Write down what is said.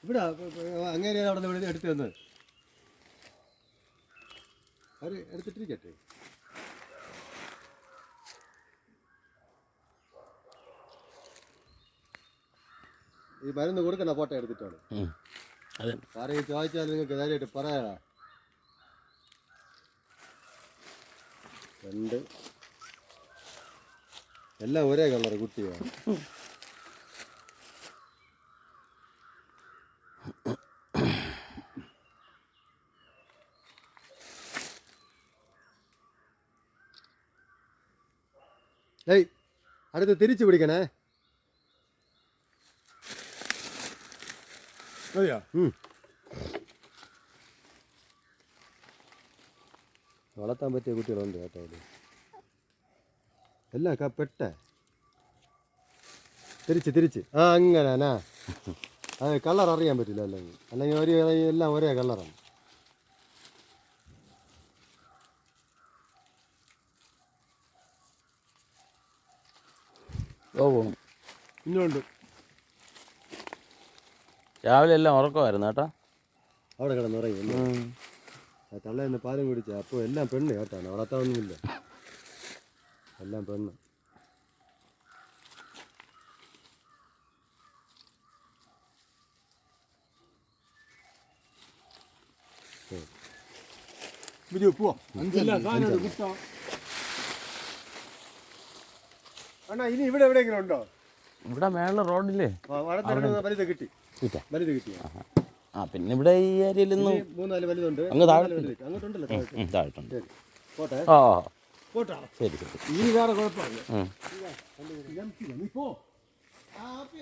ഇവിടെ അങ്ങനെ അവിടെ നിന്ന് എടുത്തു തന്നത് അവർ എടുത്തിട്ടിരിക്കട്ടെ. ഈ മരുന്ന് കൊടുക്കണ ഫോട്ടോ എടുത്തിട്ടാണ് സാറേ ചോദിച്ചാൽ നിങ്ങൾക്ക് ധൈര്യമായിട്ട് പറയാ. 2 എല്ലാം ഒരേ കളർ കുട്ടിയാണ്. ഏയ് അടുത്ത് തിരിച്ചു പിടിക്കണേ. വളർത്താൻ പറ്റിയ കുട്ടികളുണ്ട് കേട്ടോ. എല്ലാം പെട്ടേ തിരിച്ച് അങ്ങനാ. അത് കളർ അറിയാൻ പറ്റില്ല. അല്ലെങ്കിൽ എല്ലാം ഒരേ കളറാണ്. ഇന്നുണ്ട്. രാവിലെ എല്ലാം ഉറക്കമായിരുന്നു കേട്ടോ. അവിടെ കിടന്നുറങ്ങി. തള്ളേന്ന് പാലും കുടിച്ച. അപ്പോൾ എല്ലാം പെണ്ണ് കേട്ടാണ്, വളർത്താനൊന്നുമില്ല. എല്ലാം പെണ്ണ്. അണ്ണാ ഇനി ഇവിടെ എവിടെയെങ്കിലും ഉണ്ടോ? ഇവിടെ മേളിൽ റോഡില്ലേ വലുത് കിട്ടി. പിന്നെ ഇവിടെ ഈ ഏരിയയിൽ നിന്ന് 3-4 വലുതുണ്ട്. അങ്ങ് അങ്ങോട്ടുണ്ടല്ലോ. താഴെട്ടുണ്ട്. പോട്ടെ. ശരി. ഇനി വേറെ കുഴപ്പമില്ല. നീ പോ. ഹാപ്പി